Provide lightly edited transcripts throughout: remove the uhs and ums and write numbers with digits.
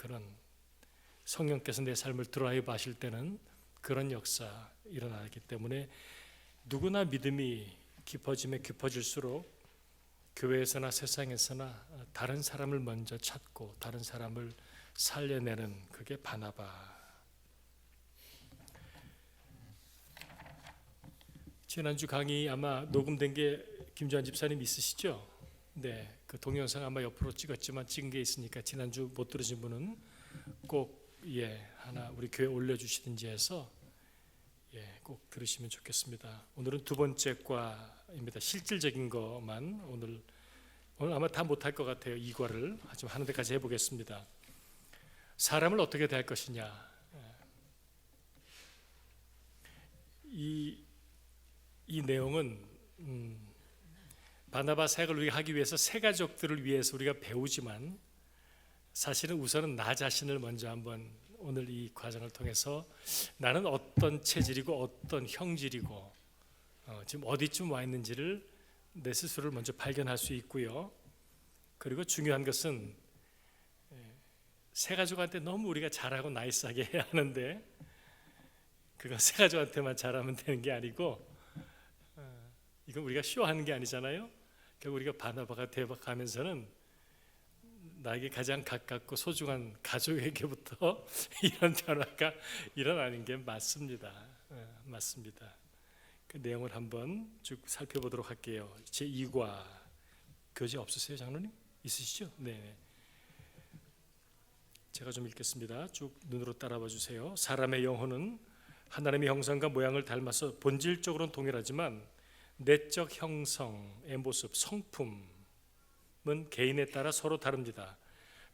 그런 성령께서 내 삶을 드라이브 하실 때는 그런 역사 일어나기 때문에 누구나 믿음이 깊어지면 깊어질수록 교회에서나 세상에서나 다른 사람을 먼저 찾고 다른 사람을 살려내는 그게 바나바. 지난주 강의 아마 녹음된 게 김주환 집사님 있으시죠? 네, 그 동영상 아마 옆으로 찍었지만 찍은 게 있으니까 지난주 못 들으신 분은 꼭 하나 우리 교회 올려주시든지 해서 꼭 들으시면 좋겠습니다. 오늘은 두 번째 과입니다. 실질적인 것만 오늘 아마 다 못할 것 같아요. 이 과를 하지만 하는 데까지 해보겠습니다. 사람을 어떻게 대할 것이냐. 이 내용은 바나바 사역을 하기 위해서 새 가족들을 위해서 우리가 배우지만 사실은 우선은 나 자신을 먼저 한번 오늘 이 과정을 통해서 나는 어떤 체질이고 어떤 형질이고 지금 어디쯤 와 있는지를 내 스스로를 먼저 발견할 수 있고요. 그리고 중요한 것은 새 가족한테 너무 우리가 잘하고 나이스하게 해야 하는데 그건 새 가족한테만 잘하면 되는 게 아니고 이건 우리가 쇼하는 게 아니잖아요. 결국 우리가 바나바가 되어가면서는 나에게 가장 가깝고 소중한 가족에게부터 이런 변화가 일어나는 게 맞습니다. 맞습니다. 그 내용을 한번 쭉 살펴보도록 할게요. 제2과 교재 없으세요, 장로님? 있으시죠? 네. 제가 좀 읽겠습니다. 쭉 눈으로 따라봐 주세요. 사람의 영혼은 하나님의 형상과 모양을 닮아서 본질적으로는 동일하지만 내적 형성의 모습, 성품은 개인에 따라 서로 다릅니다.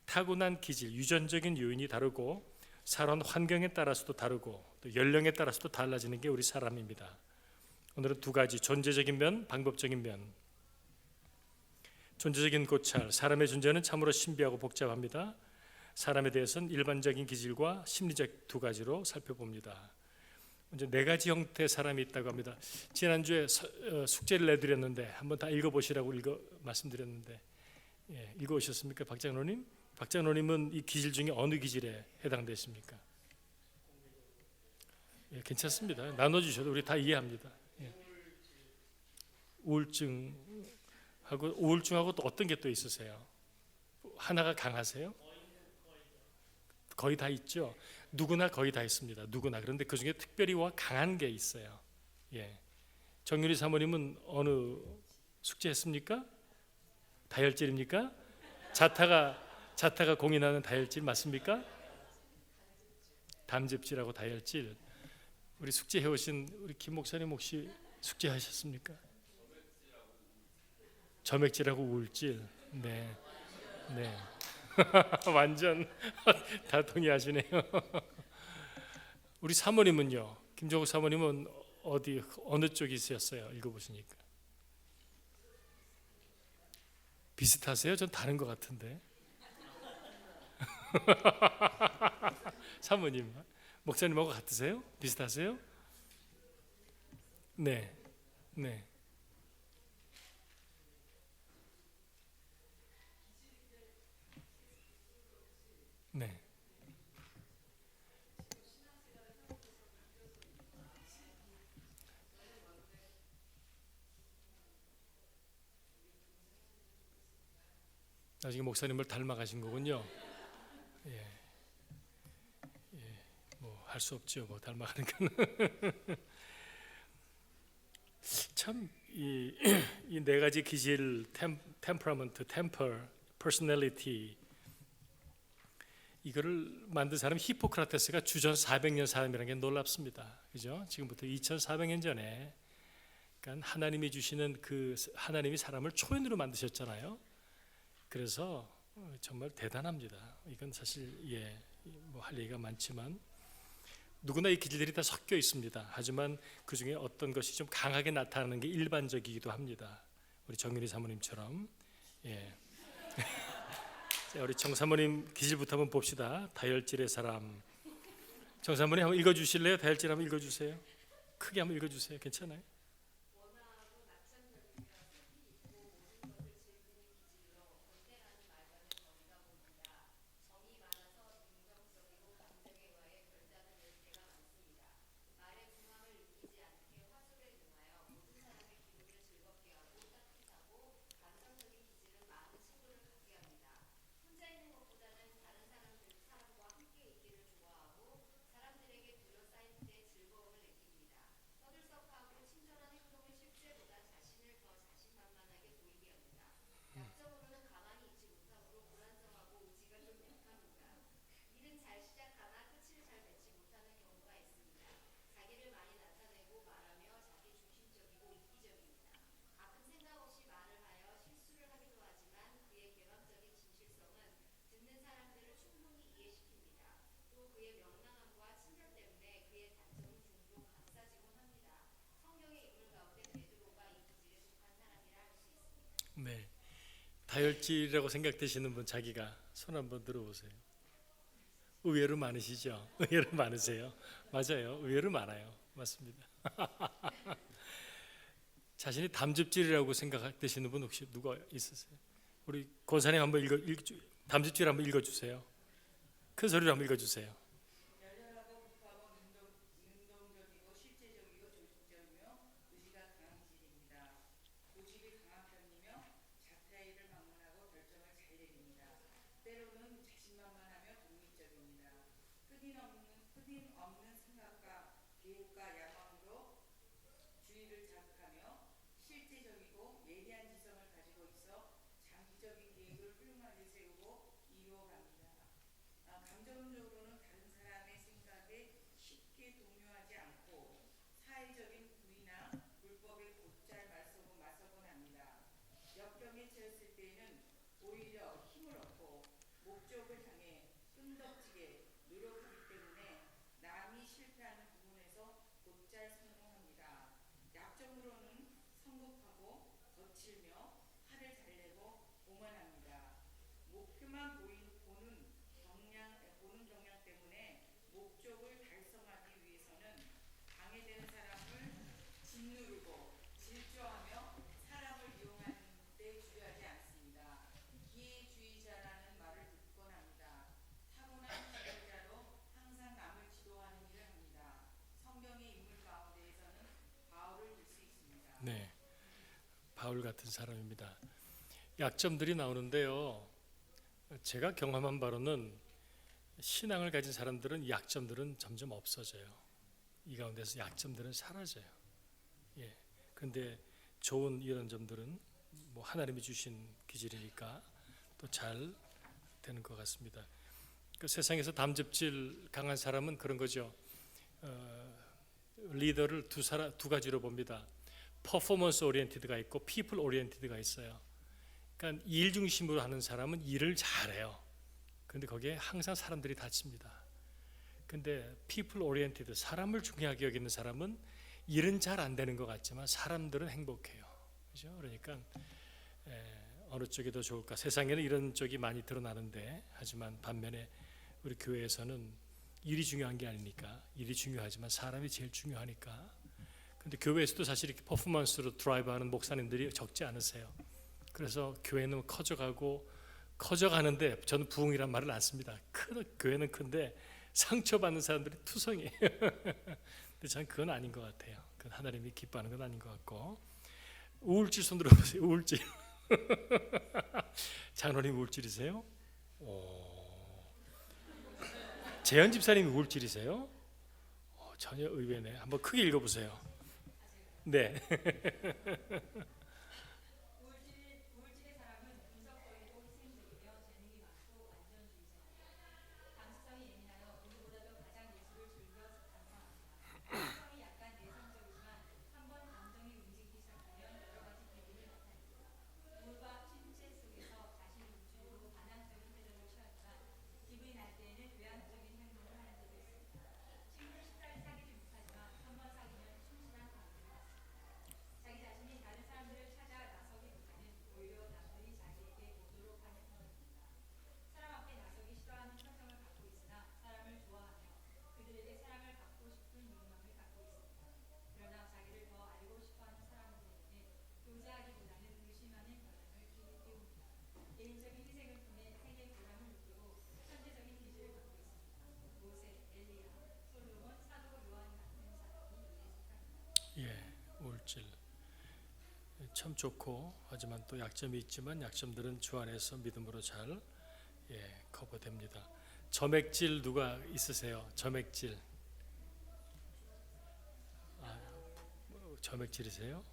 타고난 기질, 유전적인 요인이 다르고 살아온 환경에 따라서도 다르고 또 연령에 따라서도 달라지는 게 우리 사람입니다. 오늘은 두 가지, 존재적인 면, 방법적인 면. 존재적인 고찰, 사람의 존재는 참으로 신비하고 복잡합니다. 사람에 대해서는 일반적인 기질과 심리적 두 가지로 살펴봅니다. 먼저 네 가지 형태의 사람이 있다고 합니다. 지난주에 숙제를 내드렸는데 한번 다 읽어보시라고 말씀드렸는데 읽어오셨습니까? 박장로님? 박장로님은 이 기질 중에 어느 기질에 해당되십니까? 괜찮습니다. 나눠주셔도 우리 다 이해합니다. 우울증하고 또 어떤 게 또 있으세요? 하나가 강하세요? 거의 다 있죠. 누구나 거의 다 있습니다. 누구나. 그런데 그 중에 특별히 강한 게 있어요. 정유리 사모님은 어느 숙제했습니까? 다혈질입니까? 자타가 공인하는 다혈질 맞습니까? 담즙질하고 다혈질. 우리 숙제해 오신 우리 김 목사님 혹시 숙제하셨습니까? 점액질하고 우울질. 네. 완전 다 동의하시네요. 우리 사모님은요? 김종국 사모님은 어느 쪽이셨어요? 읽어보시니까 비슷하세요? 전 다른 것 같은데. 사모님, 목사님하고 같으세요? 비슷하세요? 네. 나중에 목사님을 닮아가신 거군요. 뭐 할 수 없죠. 뭐 닮아가는 거는. 참 이 네 가지 기질, temperament, temper, personality 이거를 만든 사람 히포크라테스가 주전 400년 사람이라는 게 놀랍습니다. 그죠? 지금부터 2400년 전에 그러니까 하나님이 주시는 하나님이 사람을 초연으로 만드셨잖아요. 그래서 정말 대단합니다. 이건 사실 뭐 할 얘기가 많지만 누구나 이 기질들이 다 섞여 있습니다. 하지만 그 중에 어떤 것이 좀 강하게 나타나는 게 일반적이기도 합니다. 우리 정윤희 사모님처럼. 자, 우리 정 사모님 기질부터 한번 봅시다. 다혈질의 사람. 정 사모님 한번 읽어주실래요? 다혈질 한번 읽어주세요. 크게 한번 읽어주세요. 괜찮아요? 네. 다혈질이라고 생각되시는 분 자기가 손 한번 들어보세요. 의외로 많으시죠? 의외로 많으세요? 맞아요. 의외로 많아요. 맞습니다. 자신이 담즙질이라고 생각되시는 분 혹시 누가 있으세요? 우리 권사님 한번 담즙질 한번 읽어주세요. 큰 소리로 한번 읽어주세요. 열렬하고 급하고 능동적이고 실제적이고 조직적이며 의지가 강한 질입니다. 고집이 강한 편이며 자타일을 방문하고 결정을 잘 내립니다. 때로는 자신만만하며 독립적입니다. 끝없는 생각과 계획과 야망으로 주의를 자극하며 실제적이고 예리한 지성을 가지고 있어 장기적인 계획을 훌륭하게 세우고 이루어갑니다. 감정적으로는 다른 사람의 생각에 쉽게 동요하지 않고 사회적인 불의나 불법에 곧잘 맞서곤 합니다. 역경에 처했을 때에는 오히려 힘을 얻고 목적을 향해 끈덕지게 노력하기 때문에 남이 실패하는 부분에서 곧잘 성공합니다. 약점으로는 성급하고 거칠며 화를 잘 내고 오만합니다. 목표만 보는 경향 때문에 목적을 달성하기 위해서는 방해되는 사람을 짓누르고 질주하며 사람을 이용하는 데 주저하지 않습니다. 기회주의자라는 말을 듣곤 합니다. 타고난 지도자로 항상 남을 지도하는 일을 합니다. 성경의 인물 가운데에서는 바울을 들 수 있습니다. 네, 바울 같은 사람입니다. 약점들이 나오는데요. 제가 경험한 바로는 신앙을 가진 사람들은 약점들은 점점 없어져요. 이 가운데서 약점들은 사라져요. 예. 근데 좋은 이런 점들은 뭐 하나님이 주신 기질이니까 또 잘 되는 것 같습니다. 그 세상에서 담즙질 강한 사람은 그런 거죠. 리더를 두 가지로 봅니다. 퍼포먼스 오리엔티드가 있고 피플 오리엔티드가 있어요. 그러니까 일 중심으로 하는 사람은 일을 잘해요. 근데 거기에 항상 사람들이 다칩니다. 근데 people oriented, 사람을 중요하게 여기는 사람은 일은 잘 안 되는 것 같지만 사람들은 행복해요. 그죠? 그러니까 어느 쪽이 더 좋을까? 세상에는 이런 쪽이 많이 드러나는데, 하지만 반면에 우리 교회에서는 일이 중요한 게 아니니까, 일이 중요하지만 사람이 제일 중요하니까. 근데 교회에서도 사실 이렇게 퍼포먼스로 드라이브하는 목사님들이 적지 않으세요. 그래서 교회는 커져가는데 저는 부흥이란 말을 안 씁니다. 교회는 큰데 상처받는 사람들이 투성이에요. 근데 저는 그건 아닌 것 같아요. 그건 하나님이 기뻐하는 건 아닌 것 같고. 우울질 손 들어보세요. 우울질. 장로님 우울질이세요? 재현 집사님이 우울질이세요? 전혀 의외네. 한번 크게 읽어보세요. 네. 우울질의 사람은 분석적이고 희생적이며 재능이 많고 완전주의자입니다. 감수성이 예민하여 누구보다도 가장 예술을 즐겨 감상합니다. 성이 약간 내성적이지만 한번 감정이 움직이기 시작하면 여러 가지 기분을 나타냅니다. 우울과 침체 속에서 자신 위주로 반항적인 태도를 취하지만 기분이 날 때에는 외향적인 행동을 하는 때도 있습니다. 친구를 쉽사리 사귀지 못하지만 한번 사귀면 충실한 관계를 갖습니다. 자기 자신이 다른 사람들을 찾아 나서기보다는 오히려 남들이 자기에게 오도록 하는 편입니다. 사람 앞에 나서기 싫어하는 성격을 갖고 있으나 사람을 좋아하며 그들에게 사랑을 받고 싶은 욕망을 갖고 있습니다. 그러나 자기를 더 알고 싶어하는 사람들의 눈에 교제하기보다는 의심하는 경향을 띄웁니다. 개인적인 희생을 통해 생의 보람을 느끼고 천재적인 기질을 갖고 있습니다. 모세, 엘리야, 솔로몬, 사도 요한 같은 사람이 이에 속합니다. 예, 우울질. 참 좋고 하지만 또 약점이 있지만 약점들은 주 안에서 믿음으로 잘 커버됩니다. 점액질 누가 있으세요? 점액질. 점액질이세요?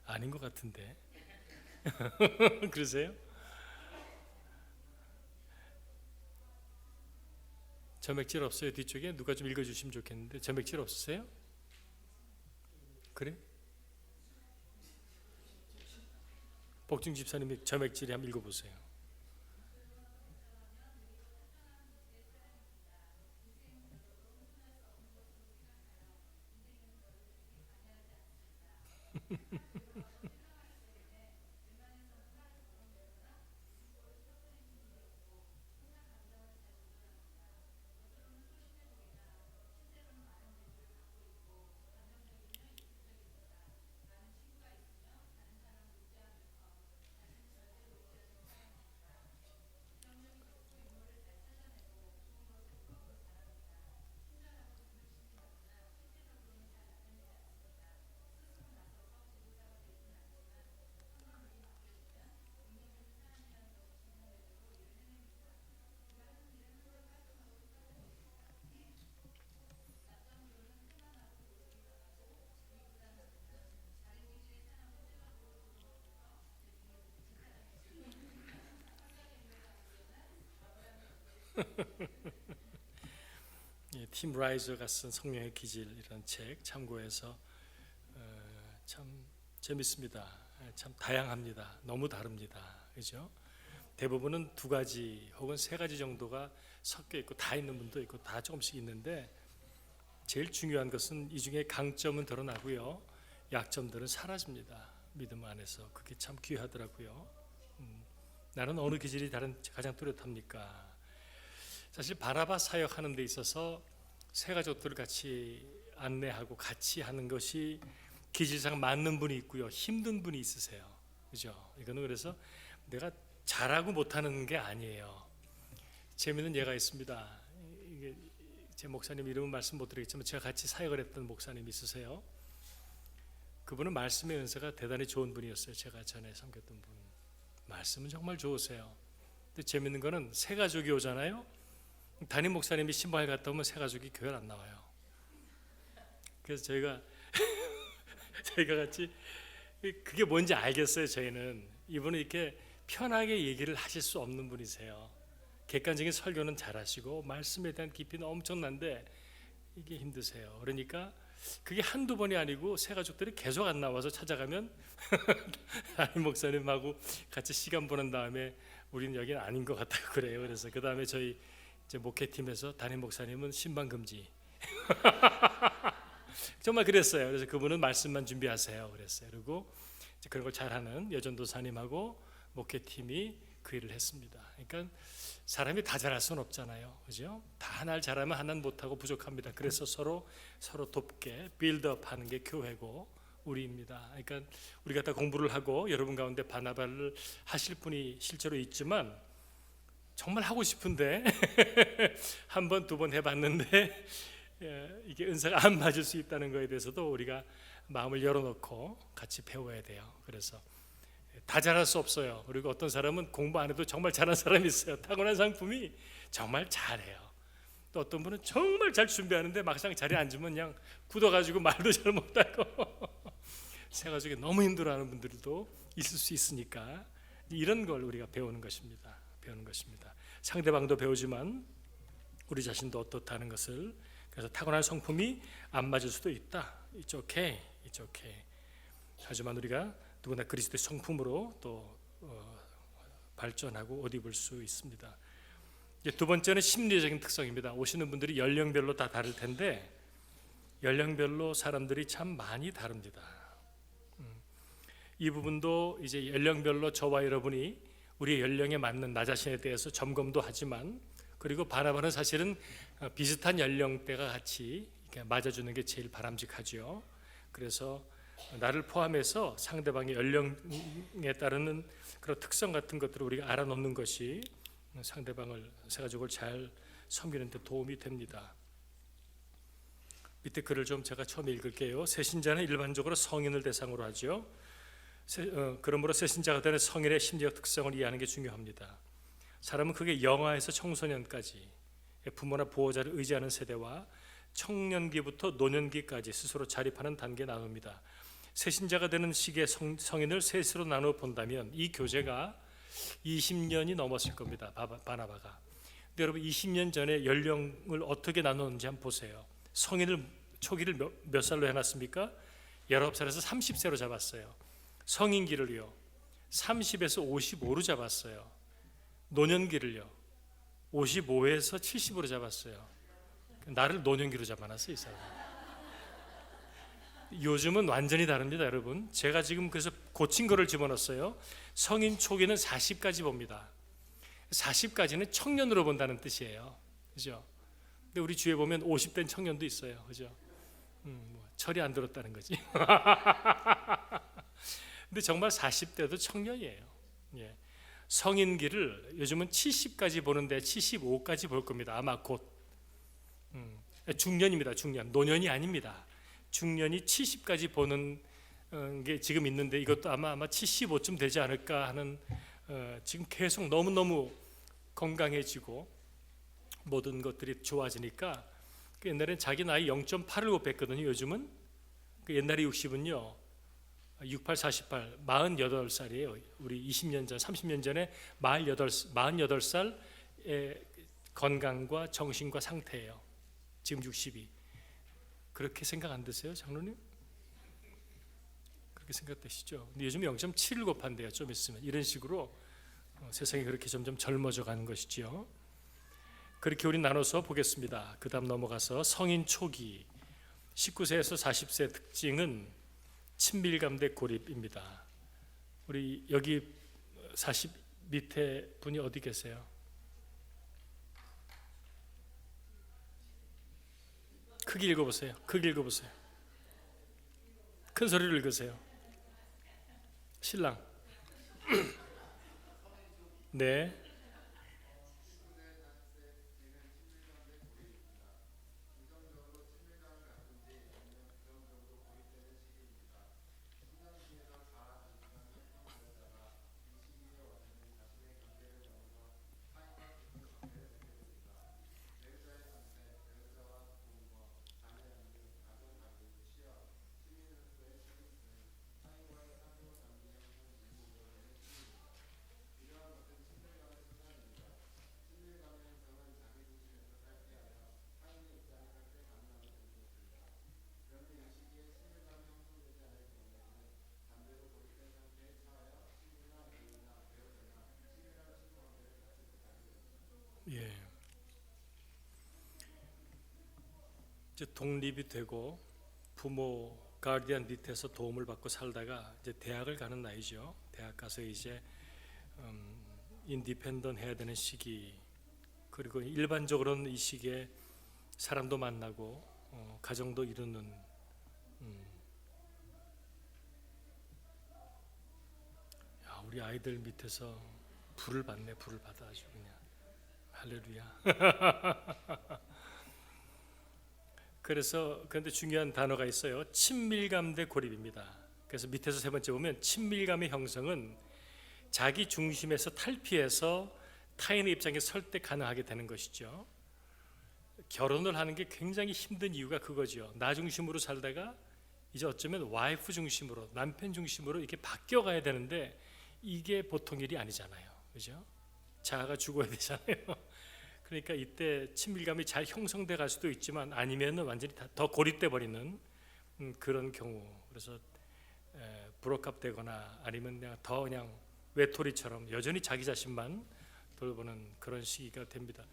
아닌 것 같은데. 그러세요? 점액질 없어요? 뒤쪽에 누가 좀 읽어주시면 좋겠는데. 점액질 없으세요? 그래? 복중 집사님이 점액질이 한번 읽어보세요. 예, 팀 라이저가 쓴 성령의 기질 이런 책 참고해서 참 재밌습니다. 참 다양합니다. 너무 다릅니다. 그죠? 대부분은 두 가지 혹은 세 가지 정도가 섞여 있고 다 있는 분도 있고 다 조금씩 있는데 제일 중요한 것은 이 중에 강점은 드러나고요. 약점들은 사라집니다. 믿음 안에서. 그게 참 귀하더라고요. 나는 어느 기질이 가장 뚜렷합니까? 사실 바나바 사역하는 데 있어서 세 가족들을 같이 안내하고 같이 하는 것이 기질상 맞는 분이 있고요. 힘든 분이 있으세요. 그죠? 이거는 그래서 내가 잘하고 못하는 게 아니에요. 재미있는 예가 있습니다. 이게 제 목사님 이름은 말씀 못 드리겠지만 제가 같이 사역을 했던 목사님이 있으세요. 그분은 말씀의 은사가 대단히 좋은 분이었어요. 제가 전에 섬겼던 분. 말씀은 정말 좋으세요. 근데 재밌는 거는 새 가족이 오잖아요. 담임 목사님이 신방에 갔다 오면 새 가족이 교회를 안 나와요. 그래서 저희가 같이 그게 뭔지 알겠어요. 저희는 이분은 이렇게 편하게 얘기를 하실 수 없는 분이세요. 객관적인 설교는 잘하시고 말씀에 대한 깊이는 엄청난데 이게 힘드세요. 그러니까 그게 한두 번이 아니고 새 가족들이 계속 안 나와서 찾아가면 담임 목사님하고 같이 시간 보낸 다음에 우리는 여기는 아닌 것 같다고 그래요. 그래서 그 다음에 저희 이제 목회팀에서 담임 목사님은 신방 금지. 정말 그랬어요. 그래서 그분은 말씀만 준비하세요. 그랬어요. 그리고 이제 그런 걸 잘하는 여전도사님하고 목회팀이 그 일을 했습니다. 그러니까 사람이 다 잘할 수는 없잖아요. 그죠? 다 하나를 잘하면 하나는 못하고 부족합니다. 그래서 서로 돕게 빌드업 하는 게 교회고 우리입니다. 그러니까 우리가 다 공부를 하고 여러분 가운데 바나바를 하실 분이 실제로 있지만 정말 하고 싶은데 한 번, 두 번 해봤는데 이게 은사가 안 맞을 수 있다는 것에 대해서도 우리가 마음을 열어놓고 같이 배워야 돼요. 그래서 다 잘할 수 없어요. 그리고 어떤 사람은 공부 안 해도 정말 잘하는 사람이 있어요. 타고난 상품이 정말 잘해요. 또 어떤 분은 정말 잘 준비하는데 막상 자리에 앉으면 그냥 굳어가지고 말도 잘 못하고 새 가족이 너무 힘들어하는 분들도 있을 수 있으니까 이런 걸 우리가 배우는 것입니다. 상대방도 배우지만 우리 자신도 어떻다는 것을. 그래서 타고난 성품이 안 맞을 수도 있다. It's okay. 하지만 우리가 누구나 그리스도의 성품으로 또 발전하고 옷 입을 수 있습니다. 이제 두 번째는 심리적인 특성입니다. 오시는 분들이 연령별로 다 다를 텐데 연령별로 사람들이 참 많이 다릅니다. 이 부분도 이제 연령별로 저와 여러분이 우리의 연령에 맞는 나 자신에 대해서 점검도 하지만 그리고 바나바는 사실은 비슷한 연령대가 같이 맞아주는 게 제일 바람직하죠. 그래서 나를 포함해서 상대방의 연령에 따르는 그런 특성 같은 것들을 우리가 알아놓는 것이 상대방을 새 가족을 잘 섬기는 데 도움이 됩니다. 밑에 글을 좀 제가 처음에 읽을게요. 새신자는 일반적으로 성인을 대상으로 하죠. 그러므로 새신자가 되는 성인의 심리적 특성을 이해하는 게 중요합니다. 사람은 크게 영아에서 청소년까지 부모나 보호자를 의지하는 세대와 청년기부터 노년기까지 스스로 자립하는 단계에 나눕니다. 새신자가 되는 시기의 성인을 셋으로 나누어 본다면 이 교제가 20년이 넘었을 겁니다. 바나바가. 근데 여러분 20년 전에 연령을 어떻게 나누는지 한번 보세요. 성인을 초기를 몇 살로 해놨습니까? 19살에서 30세로 잡았어요. 성인기를요 30에서 55로 잡았어요. 노년기를요 55에서 70으로 잡았어요. 나를 노년기로 잡아놨어요. 이 사람. 요즘은 완전히 다릅니다. 여러분 제가 지금 그래서 고친 거를 집어넣었어요. 성인 초기는 40까지 봅니다. 40까지는 청년으로 본다는 뜻이에요. 그죠? 근데 우리 주위에 보면 50된 청년도 있어요. 그죠? 철이 안 들었다는 거지. 근데 정말 40대도 청년이에요. 예. 성인기를 요즘은 70까지 보는데 75까지 볼 겁니다. 아마 곧. 중년입니다. 중년. 노년이 아닙니다. 중년이 70까지 보는 게 지금 있는데 이것도 아마 75쯤 되지 않을까 하는 지금 계속 너무너무 건강해지고 모든 것들이 좋아지니까 그 옛날엔 자기 나이 0.8을 뺐거든요. 요즘은 그 옛날에 60은요 68, 48, 48살이에요. 우리 20년 전, 30년 전에 48살에 건강과 정신과 상태예요. 지금 60이. 그렇게 생각 안 드세요, 장로님? 그렇게 생각되시죠? 근데 요즘 0.7을 곱한대요. 좀 있으면 이런 식으로 세상이 그렇게 점점 젊어져 가는 것이지요. 그렇게 우리 나눠서 보겠습니다. 그 다음 넘어가서 성인 초기 19세에서 40세 특징은 친밀감 대 고립입니다. 우리 여기 40 밑에 분이 어디 계세요? 크게 읽어보세요. 크게 읽어보세요. 큰 소리로 읽으세요. 신랑. 네. 예. 이제 독립이 되고 부모 가디언 밑에서 도움을 받고 살다가 이제 대학을 가는 나이죠. 대학 가서 이제 인디펜던 해야 되는 시기. 그리고 일반적으로는 이 시기에 사람도 만나고 가정도 이루는 야, 우리 아이들 밑에서 불을 받네. 불을 받아 아주 그냥 할렐루야. 그래서 그런데 중요한 단어가 있어요. 친밀감 대 고립입니다. 그래서 밑에서 세 번째 보면 친밀감의 형성은 자기 중심에서 탈피해서 타인의 입장에 설 때 가능하게 되는 것이죠. 결혼을 하는 게 굉장히 힘든 이유가 그거죠. 나 중심으로 살다가 이제 어쩌면 와이프 중심으로, 남편 중심으로 이렇게 바뀌어가야 되는데 이게 보통 일이 아니잖아요. 그죠? 자아가 죽어야 되잖아요. 그러니까 이때 친밀감이 잘 형성돼 갈 수도 있지만 아니면은 완전히 더 고립돼 버리는 그런 경우. 그래서 브로크업 되거나 아니면 그냥 외톨이처럼 여전히 자기 자신만 돌보는 그런 시기가 됩니다.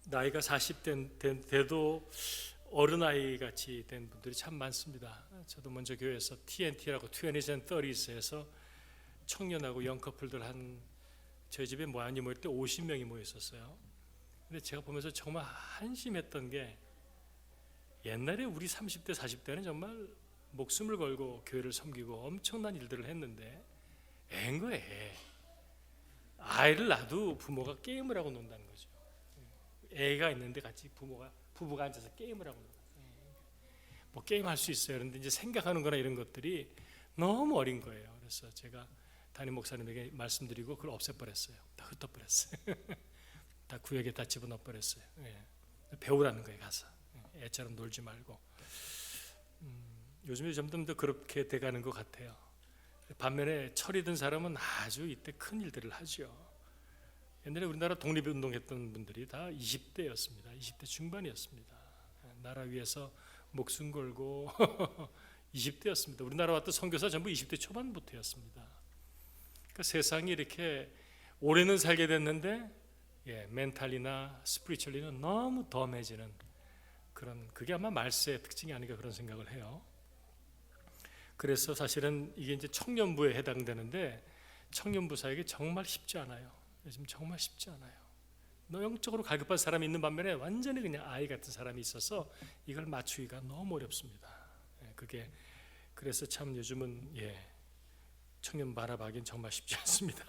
나이가 40대 돼도 어른아이 같이 된 분들이 참 많습니다. 저도 먼저 교회에서 TNT라고 20s and 30s에서 청년하고 영커플들 저희 집에 모양이 모일 때 50명이 모여 있었어요. 근데 제가 보면서 정말 한심했던 게 옛날에 우리 30대 40대는 정말 목숨을 걸고 교회를 섬기고 엄청난 일들을 했는데 애인 거예요. 아이를 낳아도 부모가 게임을 하고 논다는 거죠. 애가 있는데 같이 부부가 앉아서 게임을 하고 논다. 뭐 게임 할 수 있어요. 그런데 이제 생각하는 거나 이런 것들이 너무 어린 거예요. 그래서 제가 담임 목사님에게 말씀드리고 그걸 없애버렸어요. 다 흩어버렸어요. 다 구역에 다 집어넣어버렸어요. 배우라는 거예요. 가서 애처럼 놀지 말고. 요즘에 점점 더 그렇게 돼가는 것 같아요. 반면에 철이 든 사람은 아주 이때 큰 일들을 하죠. 옛날에 우리나라 독립운동했던 분들이 다 20대였습니다. 20대 중반이었습니다. 나라 위해서 목숨 걸고 20대였습니다. 우리나라 왔던 선교사 전부 20대 초반부터였습니다. 그러니까 세상이 이렇게 올해는 살게 됐는데 멘탈이나 스피리추얼리는 너무 덤해지는 그게 아마 말세의 특징이 아닌가 그런 생각을 해요. 그래서 사실은 이게 이제 청년부에 해당되는데 청년부 사역이 정말 쉽지 않아요. 요즘 정말 쉽지 않아요. 영적으로 갈급한 사람이 있는 반면에 완전히 그냥 아이 같은 사람이 있어서 이걸 맞추기가 너무 어렵습니다. 그래서 참 요즘은 청년 바라보기엔 정말 쉽지 않습니다.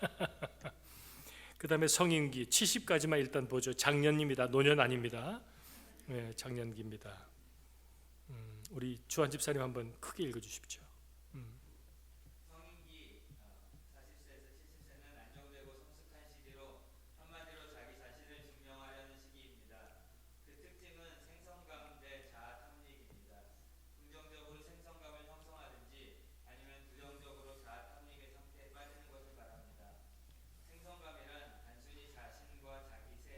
그 다음에 성인기 70까지만 일단 보죠. 장년입니다. 노년 아닙니다. 장년기입니다. 우리 주한 집사님 한번 크게 읽어주십시오. 성인기 40세에서 70세는 안정되고 성숙한 시기로 한마디로 자기 자신을 증명하려는 시기입니다. 그 특징은 생성감 대 자아 탐닉입니다. 긍정적으로 생성감을 형성하든지 아니면 부정적으로 자아 탐닉의 상태에 빠지는 것을 말합니다. 생성감이란 단순히 자신과 자기 새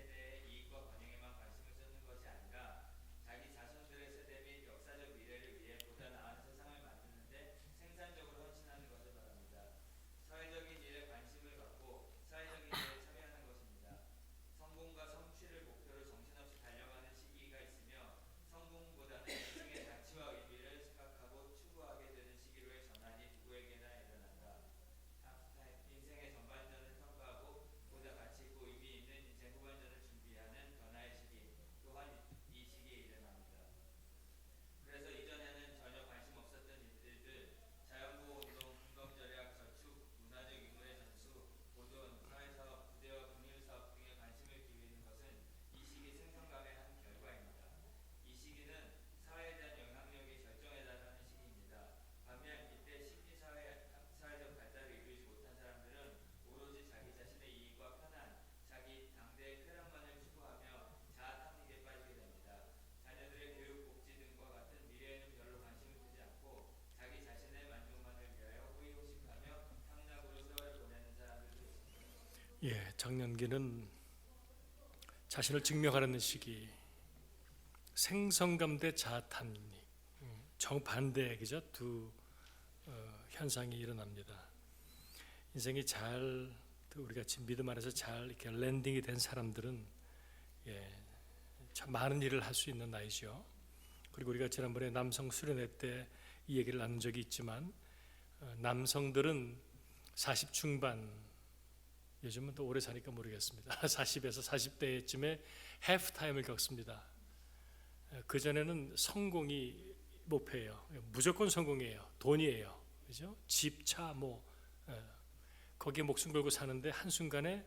장년기는 자신을 증명하려는 시기, 생성감 대 자아탐닉, 정반대 그죠? 두 현상이 일어납니다. 인생이 잘 우리가 지금 믿음 안에서 잘 이렇게 랜딩이 된 사람들은 참 많은 일을 할 수 있는 나이죠. 그리고 우리가 지난번에 남성 수련회 때 이 얘기를 나눈 적이 있지만 남성들은 40 중반, 요즘은 더 오래 사니까 모르겠습니다. 40에서 40대쯤에 해프타임을 겪습니다. 그전에는 성공이 목표예요. 무조건 성공이에요. 돈이에요. 그죠? 집, 차, 거기에 목숨 걸고 사는데 한순간에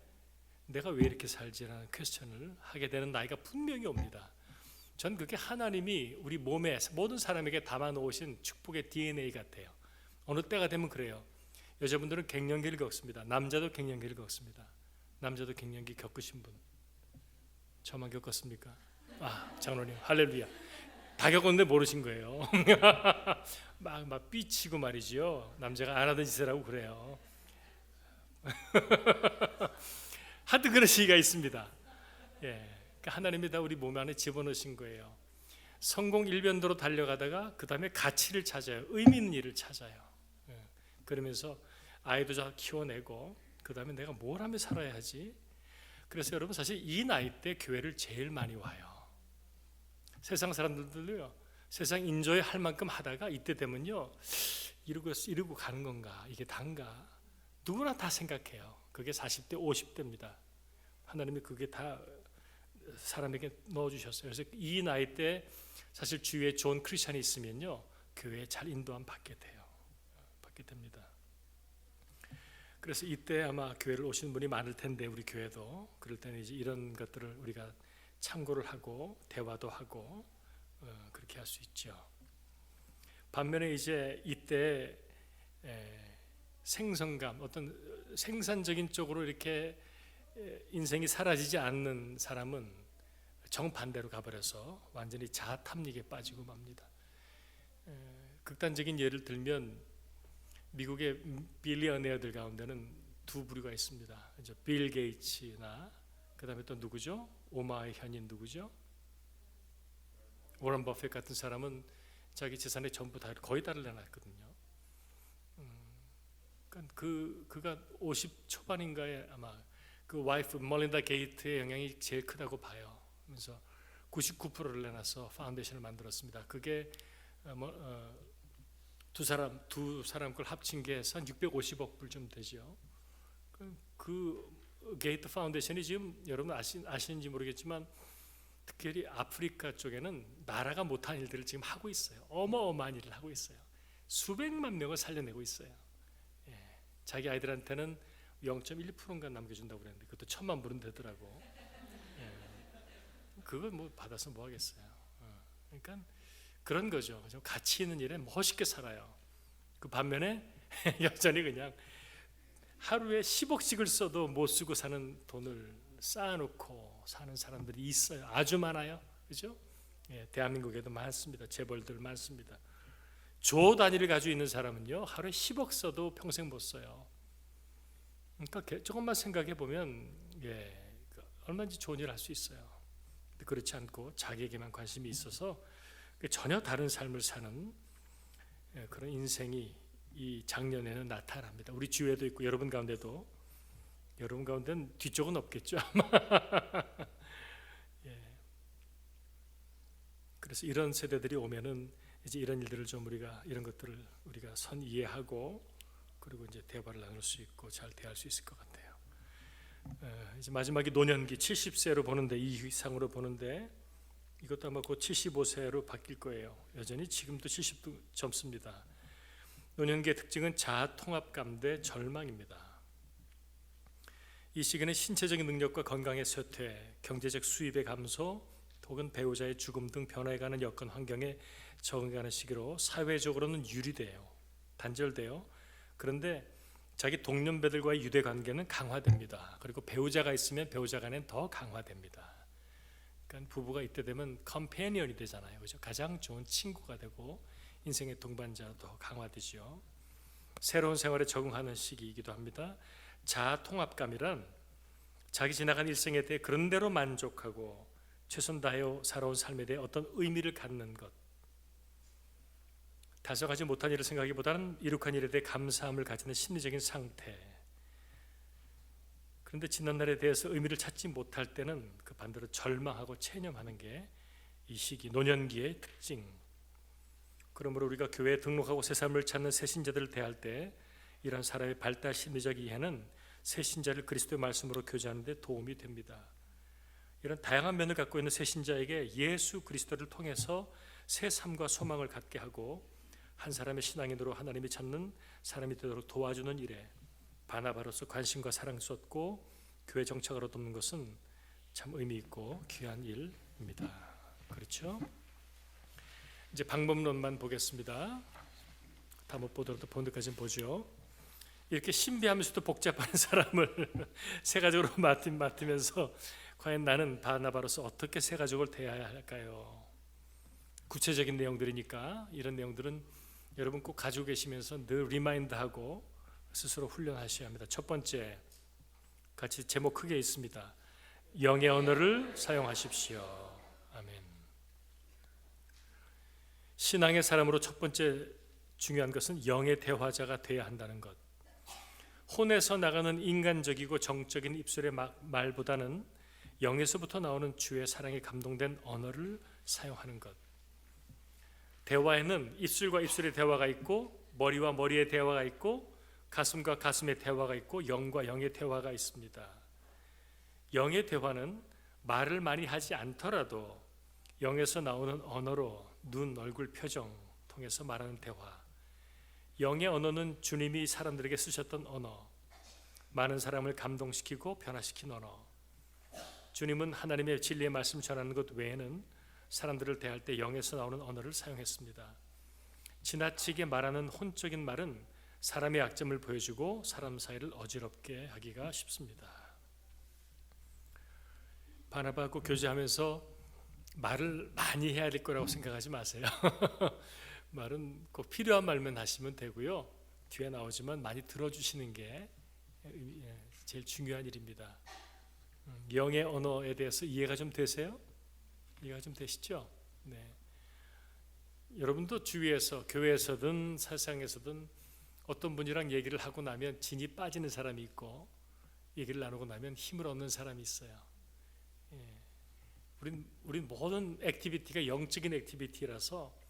내가 왜 이렇게 살지라는 퀘스천을 하게 되는 나이가 분명히 옵니다. 전 그게 하나님이 우리 몸에 모든 사람에게 담아놓으신 축복의 DNA 같아요. 어느 때가 되면 그래요. 여자분들은 갱년기를 겪습니다. 남자도 갱년기를 겪습니다. 남자도 갱년기 겪으신 분 저만 겪었습니까? 장로님 할렐루야. 다 겪었는데 모르신 거예요. 막 삐치고 말이죠. 남자가 안 하던 짓을 하고 그래요. 하여튼 그런 시기가 있습니다. 하나님이 다 우리 몸 안에 집어넣으신 거예요. 성공 일변도로 달려가다가 그 다음에 가치를 찾아요. 의미 있는 일을 찾아요. 그러면서 아이도 잘 키워내고 그 다음에 내가 뭘 하며 살아야 하지. 그래서 여러분 사실 이 나이 때 교회를 제일 많이 와요. 세상 사람들도요, 세상 인조에 할 만큼 하다가 이때 되면요 이러고 가는 건가, 이게 단가, 누구나 다 생각해요. 그게 40대 50대입니다 하나님이 그게 다 사람에게 넣어주셨어요. 그래서 이 나이 때 사실 주위에 좋은 크리스찬이 있으면요 교회에 잘 인도함 받게 됩니다. 그래서 이때 아마 교회를 오시는 분이 많을 텐데 우리 교회도 그럴 때는 이제 이런 것들을 우리가 참고를 하고 대화도 하고 그렇게 할 수 있죠. 반면에 이제 이때 생성감, 어떤 생산적인 쪽으로 이렇게 인생이 사라지지 않는 사람은 정반대로 가버려서 완전히 자아탐닉에 빠지고 맙니다. 극단적인 예를 들면 미국의 빌리어네어들 가운데는 두 부류가 있습니다. 빌 게이츠나 그 다음에 또 누구죠? 오마의 현인 누구죠? 워런 버핏 같은 사람은 자기 재산의 전부 다 거의 다를 내놨거든요. 그가 50 초반인가에 아마 그 와이프 멀린다 게이트의 영향이 제일 크다고 봐요. 그래서 99%를 내놔서 파운데이션을 만들었습니다. 그게 두 사람 걸 합친 게 해서 한 650억 불 좀 되죠. 그 게이트 파운데이션이 지금 여러분 아시는지 모르겠지만 특별히 아프리카 쪽에는 나라가 못한 일들을 지금 하고 있어요. 어마어마한 일을 하고 있어요. 수백만 명을 살려내고 있어요. 자기 아이들한테는 0.1%인가 남겨준다고 그랬는데 그것도 1,000만 불은 되더라고. 그걸 뭐 받아서 뭐 하겠어요. 그러니까 그런 거죠. 가치 있는 일에 멋있게 살아요. 그 반면에 여전히 그냥 하루에 10억씩을 써도 못 쓰고 사는 돈을 쌓아놓고 사는 사람들이 있어요. 아주 많아요. 그죠? 대한민국에도 많습니다. 재벌들 많습니다. 조 단위를 가지고 있는 사람은요 하루에 10억 써도 평생 못 써요. 그러니까 조금만 생각해 보면 얼마든지 좋은 일을 할 수 있어요. 그렇지 않고 자기에게만 관심이 있어서 전혀 다른 삶을 사는 그런 인생이 이 작년에는 나타납니다. 우리 주위에도 있고 여러분 가운데도. 여러분 가운데는 뒤쪽은 없겠죠 아마. 그래서 이런 세대들이 오면은 이제 이런 일들을 좀 이런 것들을 우리가 선 이해하고 그리고 이제 대화를 나눌 수 있고 잘 대할 수 있을 것 같아요. 이제 마지막에 노년기 70세로 보는데 이 이상으로 보는데 이것도 아마 곧 75세로 바뀔 거예요. 여전히 지금도 70도 젊습니다. 노년기의 특징은 자아 통합감 대 절망입니다. 이 시기는 신체적인 능력과 건강의 쇠퇴, 경제적 수입의 감소, 혹은 배우자의 죽음 등 변화해가는 여건 환경에 적응하는 시기로 사회적으로는 유리돼요. 단절돼요. 그런데 자기 동년배들과의 유대 관계는 강화됩니다. 그리고 배우자가 있으면 배우자 간엔 더 강화됩니다. 그러니까 부부가 이때 되면 컴패니언이 되잖아요. 그죠? 가장 좋은 친구가 되고 인생의 동반자로 더 강화되죠. 새로운 생활에 적응하는 시기이기도 합니다. 자아 통합감이란 자기 지나간 일생에 대해 그런 대로 만족하고 최선 다하여 살아온 삶에 대해 어떤 의미를 갖는 것, 달성하지 못한 일을 생각하기보다는 이룩한 일에 대해 감사함을 가지는 심리적인 상태. 그런데 지난날에 대해서 의미를 찾지 못할 때는 그 반대로 절망하고 체념하는 게 이 시기 노년기의 특징. 그러므로 우리가 교회에 등록하고 새 삶을 찾는 새신자들을 대할 때 이런 사람의 발달 심리적 이해는 새신자를 그리스도의 말씀으로 교제하는 데 도움이 됩니다. 이런 다양한 면을 갖고 있는 새신자에게 예수 그리스도를 통해서 새 삶과 소망을 갖게 하고 한 사람의 신앙인으로 하나님이 찾는 사람이 되도록 도와주는 일에 바나바로서 관심과 사랑 쏟고 교회 정착으로 돕는 것은 참 의미 있고 귀한 일입니다. 그렇죠? 이제 방법론만 보겠습니다. 다 못 보더라도 본 데까지는 보죠. 이렇게 신비하면서도 복잡한 사람을 세 가족으로 맡으면서 과연 나는 바나바로서 어떻게 세 가족을 대해야 할까요? 구체적인 내용들이니까 이런 내용들은 여러분 꼭 가지고 계시면서 늘 리마인드하고 스스로 훈련하셔야 합니다. 첫 번째, 같이 제목 크게 있습니다. 영의 언어를 사용하십시오. 아멘. 신앙의 사람으로 첫 번째 중요한 것은 영의 대화자가 되어야 한다는 것. 혼에서 나가는 인간적이고 정적인 입술의 말보다는 영에서부터 나오는 주의 사랑에 감동된 언어를 사용하는 것. 대화에는 입술과 입술의 대화가 있고 머리와 머리의 대화가 있고 가슴과 가슴의 대화가 있고 영과 영의 대화가 있습니다. 영의 대화는 말을 많이 하지 않더라도 영에서 나오는 언어로 눈, 얼굴, 표정 통해서 말하는 대화. 영의 언어는 주님이 사람들에게 쓰셨던 언어, 많은 사람을 감동시키고 변화시킨 언어. 주님은 하나님의 진리의 말씀 전하는 것 외에는 사람들을 대할 때 영에서 나오는 언어를 사용했습니다. 지나치게 말하는 혼적인 말은 사람의 약점을 보여주고 사람 사이를 어지럽게 하기가 쉽습니다. 바나바하고 교제하면서 말을 많이 해야 될 거라고 생각하지 마세요. 말은 꼭 필요한 말만 하시면 되고요. 뒤에 나오지만 많이 들어주시는 게 제일 중요한 일입니다. 영의 언어에 대해서 이해가 좀 되세요? 이해가 좀 되시죠? 네. 여러분도 주위에서 교회에서든 세상에서든 어떤 분이랑 얘기를 하고 나면 진이 빠지는 사람이 있고 얘기를 나누고 나면 힘을 얻는 사람이 있어요. 우린 모든 액티비티가 영적인 액티비티라서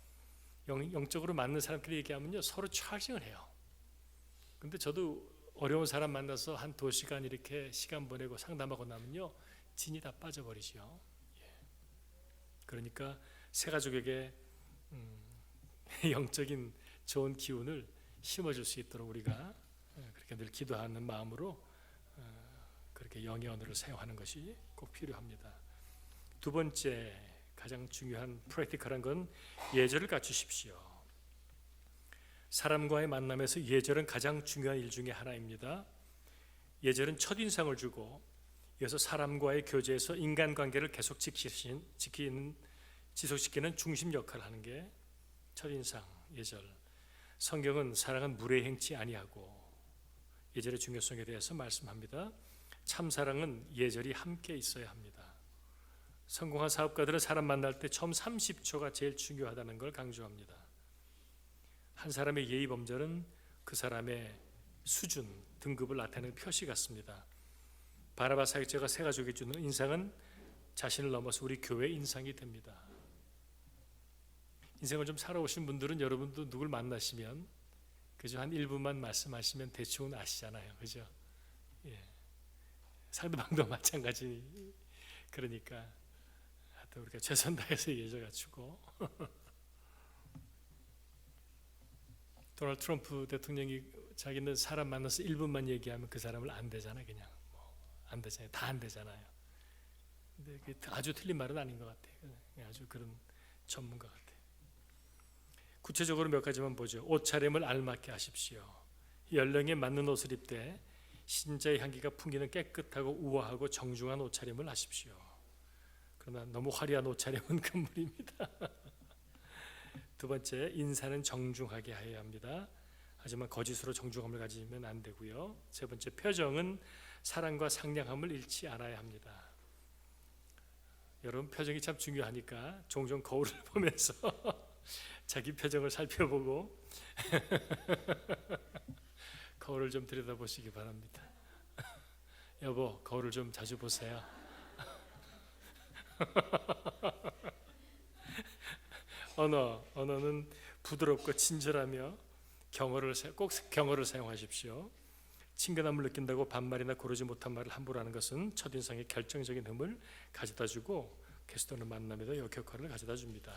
영적으로 맞는 사람끼리 얘기하면요 서로 찰징을 해요. 근데 저도 어려운 사람 만나서 한 2시간 이렇게 시간 보내고 상담하고 나면요 진이 다 빠져버리죠. 그러니까 새 가족에게 영적인 좋은 기운을 심어줄 수 있도록 우리가 그렇게 늘 기도하는 마음으로 그렇게 영의 언어를 사용하는 것이 꼭 필요합니다. 두 번째 가장 중요한 프랙티컬한 건 예절을 갖추십시오. 사람과의 만남에서 예절은 가장 중요한 일 중에 하나입니다. 예절은 첫인상을 주고 이어서 사람과의 교제에서 인간관계를 계속 지속시키는 중심 역할을 하는 게 첫인상, 예절. 성경은 사랑은 물에 행치 아니하고 예절의 중요성에 대해서 말씀합니다. 참 사랑은 예절이 함께 있어야 합니다. 성공한 사업가들은 사람 만날 때 처음 30초가 제일 중요하다는 걸 강조합니다. 한 사람의 예의 범절은 그 사람의 수준, 등급을 나타내는 표시 같습니다. 바나바 사역자가 새 가족이 주는 인상은 자신을 넘어서 우리 교회의 인상이 됩니다. 인생을 좀 살아오신 분들은 여러분도 누굴 만나시면 그저 한 1분만 말씀하시면 대충은 아시잖아요. 그죠? 상대방도 마찬가지. 그러니까 하여튼 우리가 최선 다해서 예절 갖추고 도널드 트럼프 대통령이 자기는 사람 만나서 1분만 얘기하면 그 사람을 안 되잖아요. 그냥 안 되잖아요. 다 안 되잖아요. 근데 그게 아주 틀린 말은 아닌 것 같아요. 아주 그런 전문가 같아요. 구체적으로 몇 가지만 보죠. 옷차림을 알맞게 하십시오. 연령에 맞는 옷을 입되 신자의 향기가 풍기는 깨끗하고 우아하고 정중한 옷차림을 하십시오. 그러나 너무 화려한 옷차림은 금물입니다. 두 번째, 인사는 정중하게 해야 합니다. 하지만 거짓으로 정중함을 가지면 안 되고요. 세 번째, 표정은 사랑과 상냥함을 잃지 않아야 합니다. 여러분 표정이 참 중요하니까 종종 거울을 보면서 자기 표정을 살펴보고 거울을 좀 들여다보시기 바랍니다. 여보, 거울을 좀 자주 보세요. 언어는 부드럽고 친절하며 꼭 경어를 사용하십시오. 친근함을 느낀다고 반말이나 고르지 못한 말을 함부로 하는 것은 첫인상에 결정적인 흠을 가져다주고 계속되는 만남에도 역효과를 가져다줍니다.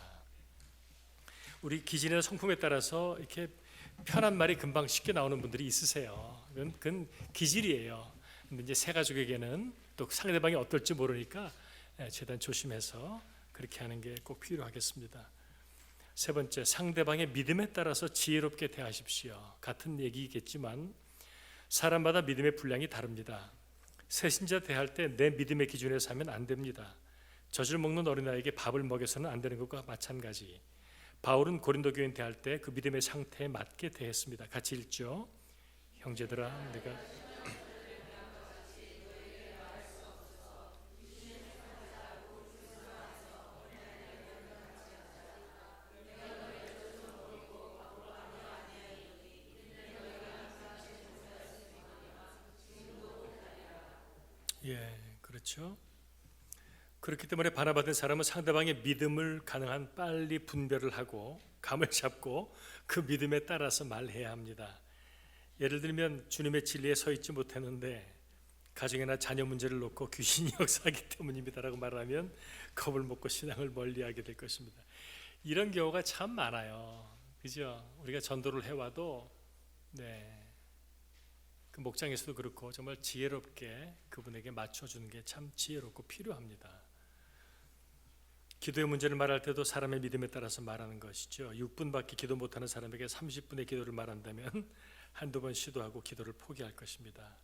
우리 기질이나 성품에 따라서 이렇게 편한 말이 금방 쉽게 나오는 분들이 있으세요. 그건 기질이에요. 근데 이제 새 가족에게는 또 상대방이 어떨지 모르니까 최대한 조심해서 그렇게 하는 게 꼭 필요하겠습니다. 세 번째, 상대방의 믿음에 따라서 지혜롭게 대하십시오. 같은 얘기겠지만 사람마다 믿음의 분량이 다릅니다. 새신자 대할 때 내 믿음의 기준에서 하면 안 됩니다. 젖을 먹는 어린아이에게 밥을 먹여서는 안 되는 것과 마찬가지. 바울은 고린도 교인 대할 때 그 믿음의 상태에 맞게 대했습니다. 같이 읽죠. 형제들아, 내가 그렇죠. 그렇기 때문에 반합받은 사람은 상대방의 믿음을 가능한 빨리 분별을 하고 감을 잡고 그 믿음에 따라서 말해야 합니다. 예를 들면 주님의 진리에 서 있지 못했는데 가정이나 자녀 문제를 놓고 귀신이 역사하기 때문입니다라고 말하면 겁을 먹고 신앙을 멀리하게 될 것입니다. 이런 경우가 참 많아요. 그죠? 우리가 전도를 해와도 그 목장에서도 그렇고 정말 지혜롭게 그분에게 맞춰주는 게 참 지혜롭고 필요합니다. 기도의 문제를 말할 때도 사람의 믿음에 따라서 말하는 것이죠. 6분밖에 기도 못하는 사람에게 30분의 기도를 말한다면 한두 번 시도하고 기도를 포기할 것입니다.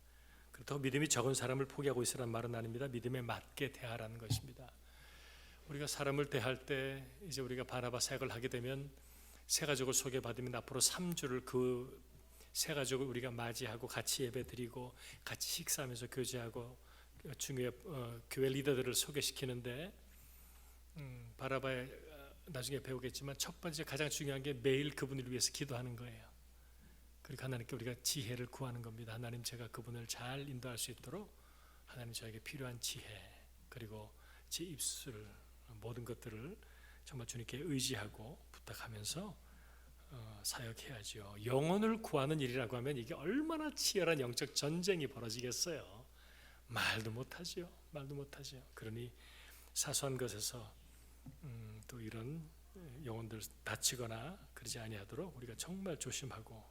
그렇다고 믿음이 적은 사람을 포기하고 있으란 말은 아닙니다. 믿음에 맞게 대하라는 것입니다. 우리가 사람을 대할 때 이제 우리가 바나바 사역을 하게 되면 새 가족을 소개받으면 앞으로 3주를 그 새 가족을 우리가 맞이하고 같이 예배드리고 같이 식사하면서 교제하고 중에 교회 리더들을 소개시키는데 바라바에 나중에 배우겠지만 첫 번째 가장 중요한 게 매일 그분을 위해서 기도하는 거예요. 그리고 하나님께 우리가 지혜를 구하는 겁니다. 하나님, 제가 그분을 잘 인도할 수 있도록 하나님 저에게 필요한 지혜 그리고 제 입술 모든 것들을 정말 주님께 의지하고 부탁하면서 사역해야죠. 영혼을 구하는 일이라고 하면 이게 얼마나 치열한 영적 전쟁이 벌어지겠어요. 말도 못하죠. 그러니 사소한 것에서 또 이런 영혼들 다치거나 그러지 아니하도록 우리가 정말 조심하고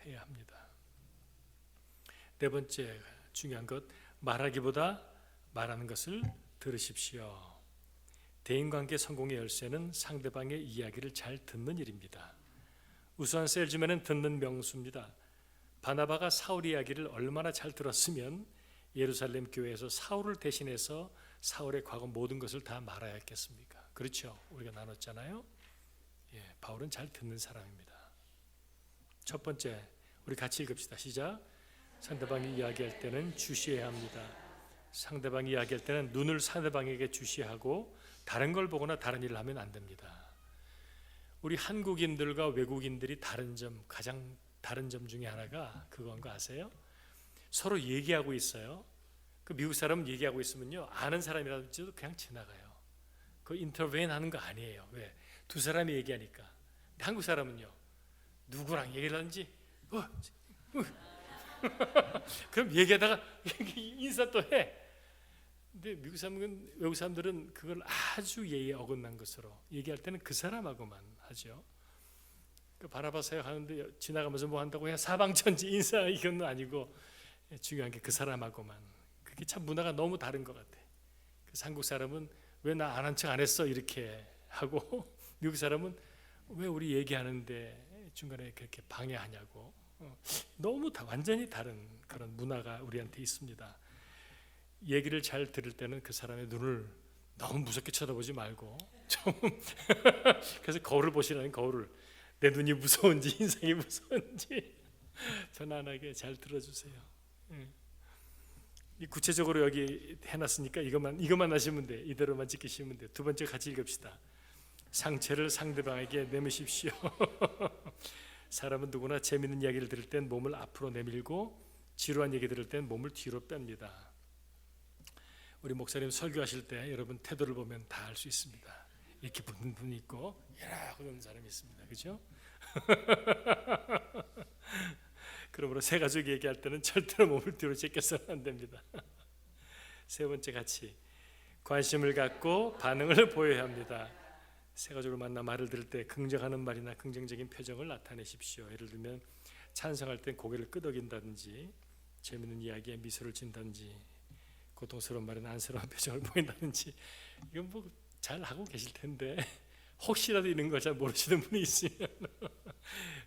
해야 합니다. 네 번째 중요한 것, 말하기보다 말하는 것을 들으십시오. 대인관계 성공의 열쇠는 상대방의 이야기를 잘 듣는 일입니다. 우수한 셀즈맨은 듣는 명수입니다. 바나바가 사울 이야기를 얼마나 잘 들었으면 예루살렘 교회에서 사울을 대신해서 사울의 과거 모든 것을 다 말해야 했겠습니까? 그렇죠. 우리가 나눴잖아요. 바울은 잘 듣는 사람입니다. 첫 번째, 우리 같이 읽읍시다. 시작. 상대방이 이야기할 때는 주시해야 합니다. 상대방이 이야기할 때는 눈을 상대방에게 주시하고 다른 걸 보거나 다른 일을 하면 안 됩니다. 우리 한국인들과 외국인들이 가장 다른 점 중에 하나가 그건 거 아세요? 서로 얘기하고 있어요. 그 미국 사람은 얘기하고 있으면요, 아는 사람이라도 그냥 지나가요. 그 인터베인 하는 거 아니에요. 왜? 두 사람이 얘기하니까. 근데 한국 사람은요, 누구랑 얘기를 하는지 그럼 얘기하다가 인사 또 해. 근데 외국 사람들은 그걸 아주 예의에 어긋난 것으로 얘기할 때는 그 사람하고만 하죠. 그 바나바 사역하는데 지나가면서 뭐 한다고 그냥 사방천지 인사 이건 아니고 중요한 게 그 사람하고만. 그게 참 문화가 너무 다른 것 같아. 그래서 한국 사람은 왜 나 안 한 척 안 했어 이렇게 하고 미국 사람은 왜 우리 얘기하는데 중간에 그렇게 방해하냐고. 너무 완전히 다른 그런 문화가 우리한테 있습니다. 얘기를 잘 들을 때는 그 사람의 눈을 너무 무섭게 쳐다보지 말고 좀 그래서 거울을 보시라는 거울을 내 눈이 무서운지 인상이 무서운지 편안하게 잘 들어주세요. 이 구체적으로 여기 해놨으니까 이것만 하시면 돼. 이대로만 지키시면 돼. 두 번째 같이 읽읍시다. 상체를 상대방에게 내미십시오. 사람은 누구나 재밌는 이야기를 들을 땐 몸을 앞으로 내밀고 지루한 얘기 들을 땐 몸을 뒤로 뺍니다. 우리 목사님 설교하실 때 여러분 태도를 보면 다 알 수 있습니다. 이렇게 붙는 분이 있고 이라고 하는 사람이 있습니다. 그렇죠? 그러므로 세 가족 얘기할 때는 절대로 몸을 뒤로 제껴서는 안 됩니다. 세 번째 같이 관심을 갖고 반응을 보여야 합니다. 세 가족을 만나 말을 들을 때 긍정하는 말이나 긍정적인 표정을 나타내십시오. 예를 들면 찬성할 땐 고개를 끄덕인다든지 재미있는 이야기에 미소를 짓는다든지 고통스러운 말에는 안쓰러운 표정을 보인다든지 이건 뭐 잘 하고 계실 텐데 혹시라도 이런 걸 잘 모르시는 분이 있으면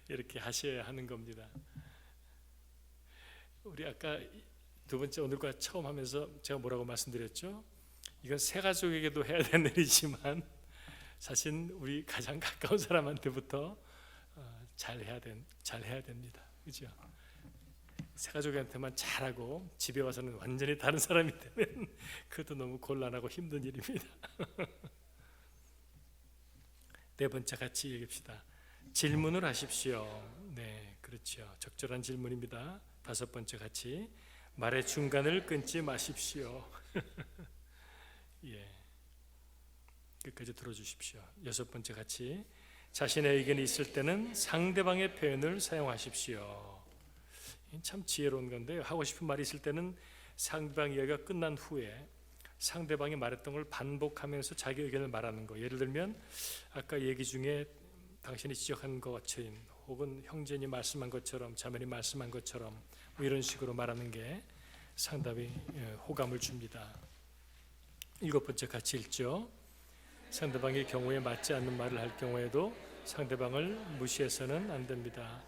이렇게 하셔야 하는 겁니다. 우리 아까 두 번째 오늘과 처음 하면서 제가 뭐라고 말씀드렸죠? 이건 세 가족에게도 해야 되는 일이지만 사실 우리 가장 가까운 사람한테부터 잘 해야 됩니다. 그죠? 세 가족한테만 잘하고 집에 와서는 완전히 다른 사람이 되면 그것도 너무 곤란하고 힘든 일입니다. 네 번째 같이 읽읍시다. 질문을 하십시오. 네, 그렇죠. 적절한 질문입니다. 다섯 번째 같이 말의 중간을 끊지 마십시오. 예, 끝까지 들어주십시오. 여섯 번째 같이 자신의 의견이 있을 때는 상대방의 표현을 사용하십시오. 참 지혜로운 건데요. 하고 싶은 말이 있을 때는 상대방 이야기가 끝난 후에 상대방이 말했던 걸 반복하면서 자기 의견을 말하는 거. 예를 들면 아까 얘기 중에 당신이 지적한 것처럼 혹은 형제님 말씀한 것처럼 자매님 말씀한 것처럼 뭐 이런 식으로 말하는 게 상당히 호감을 줍니다. 일곱 번째 같이 읽죠. 상대방의 경우에 맞지 않는 말을 할 경우에도 상대방을 무시해서는 안 됩니다.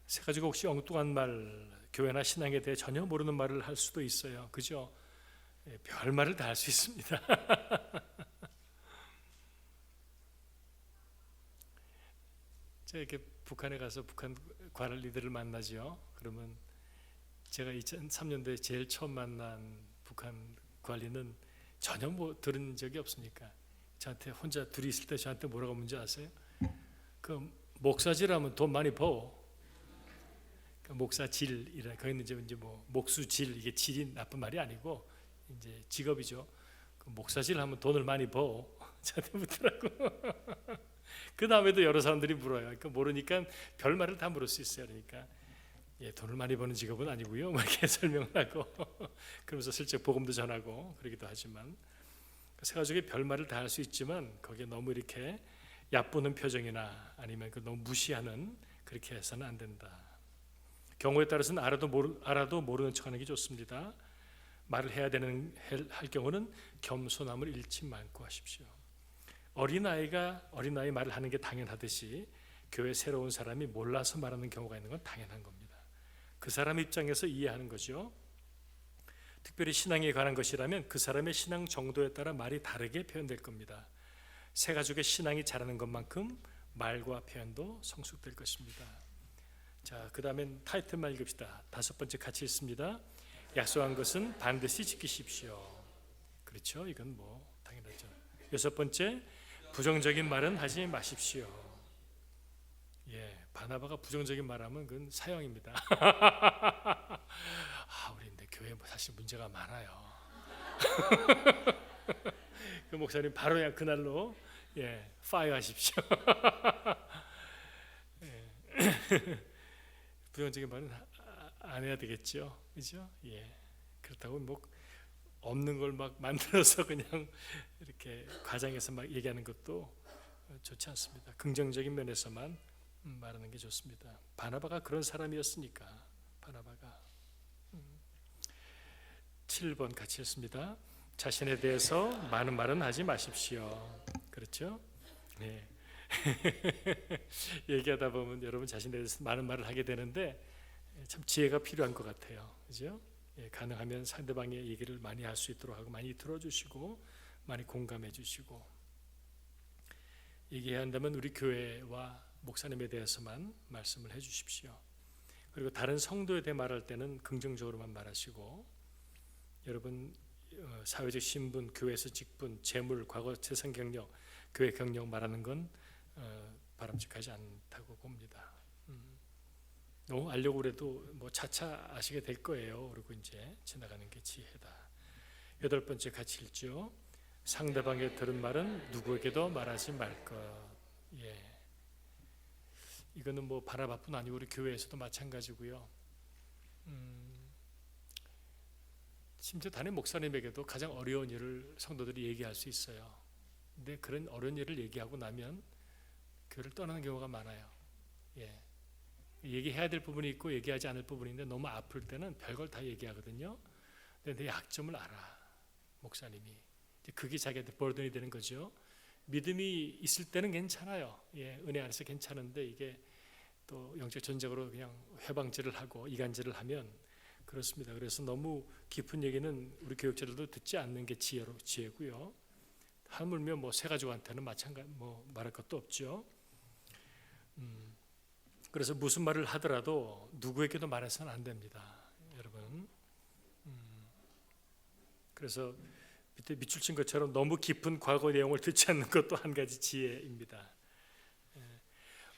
세 가지가 혹시 엉뚱한 말, 교회나 신앙에 대해 전혀 모르는 말을 할 수도 있어요. 그죠? 별 말을 다 할 수 있습니다. 제가 이렇게 북한에 가서 북한 관리들을 만나죠. 그러면 제가 2003년도에 제일 처음 만난 북한 관리는 전혀 뭐 들은 적이 없으니까 저한테 혼자 둘이 있을 때 저한테 뭐라고 문제 아세요? 그 목사질하면 돈 많이 벌어. 목사질이라 거기는 이제 뭐 목수질 이게 질이 나쁜 말이 아니고 이제 직업이죠. 그 목사질하면 돈을 많이 벌어. 저한테 묻더라고. 그 다음에도 여러 사람들이 물어요. 그러니까 모르니까 별 말을 다 물을 수 있어요. 그러니까 돈을 많이 버는 직업은 아니고요. 뭐 이렇게 설명을 하고 그러면서 슬쩍 복음도 전하고 그러기도 하지만 세 가족이 별 말을 다 할 수 있지만 거기에 너무 이렇게 얕보는 표정이나 아니면 그 너무 무시하는 그렇게 해서는 안 된다. 경우에 따라서는 알아도 모르는 척하는 게 좋습니다. 말을 해야 되는 할 경우는 겸손함을 잃지 말고 하십시오. 어린아이 말을 하는 게 당연하듯이 교회 새로운 사람이 몰라서 말하는 경우가 있는 건 당연한 겁니다. 그 사람 입장에서 이해하는 거죠. 특별히 신앙에 관한 것이라면 그 사람의 신앙 정도에 따라 말이 다르게 표현될 겁니다. 세 가족의 신앙이 자라는 것만큼 말과 표현도 성숙될 것입니다. 자, 그 다음엔 타이틀만 읽읍시다. 다섯 번째 같이 읽습니다. 약속한 것은 반드시 지키십시오. 그렇죠? 이건 뭐 당연하죠. 여섯 번째, 부정적인 말은 하지 마십시오. 예, 바나바가 부정적인 말하면 그건 사형입니다. 우리 근데 교회에 사실 문제가 많아요. 그 목사님 바로 그냥 그날로 파이어하십시오. 부정적인 말은 안 해야 되겠죠, 그죠? 예, 그렇다고 뭐 없는 걸 막 만들어서 그냥 이렇게 과장해서 막 얘기하는 것도 좋지 않습니다. 긍정적인 면에서만 말하는 게 좋습니다. 바나바가 그런 사람이었으니까. 바나바가 7번 같이 읽습니다. 자신에 대해서 많은 말은 하지 마십시오. 그렇죠? 네. 얘기하다 보면 여러분 자신에 대해서 많은 말을 하게 되는데 참 지혜가 필요한 것 같아요. 그죠? 가능하면 상대방의 얘기를 많이 할 수 있도록 하고 많이 들어주시고 많이 공감해 주시고 얘기해야 한다면 우리 교회와 목사님에 대해서만 말씀을 해 주십시오. 그리고 다른 성도에 대해 말할 때는 긍정적으로만 말하시고, 여러분 사회적 신분, 교회에서 직분, 재물, 과거 세상 경력, 교회 경력 말하는 건 바람직하지 않다고 봅니다. 너무 알려고 그래도 뭐 차차 아시게 될 거예요. 그리고 이제 지나가는 게 지혜다. 8번째 같이 읽죠. 상대방의 들은 말은 누구에게도 말하지 말 것. 예. 이거는 뭐 바나바뿐 아니고 우리 교회에서도 마찬가지고요. 심지어 담임 목사님에게도 가장 어려운 일을 성도들이 얘기할 수 있어요. 근데 그런 어려운 일을 얘기하고 나면 교회를 떠나는 경우가 많아요. 예. 얘기해야 될 부분이 있고 얘기하지 않을 부분이 있는데 너무 아플 때는 별걸 다 얘기하거든요. 근데 내 약점을 알아, 목사님이. 그게 자기한테 버든이 되는 거죠. 믿음이 있을 때는 괜찮아요. 예, 은혜 안에서 괜찮은데 이게 또 영적 전쟁으로 그냥 회방질을 하고 이간질을 하면 그렇습니다. 그래서 너무 깊은 얘기는 우리 교육자들도 듣지 않는 게 지혜고요. 하물며 뭐 새 가족한테는 마찬가지 뭐 말할 것도 없죠. 그래서 무슨 말을 하더라도 누구에게도 말해서는 안 됩니다, 여러분. 그래서 밑에 밑줄 친 것처럼 너무 깊은 과거 내용을 듣지 않는 것도 한 가지 지혜입니다.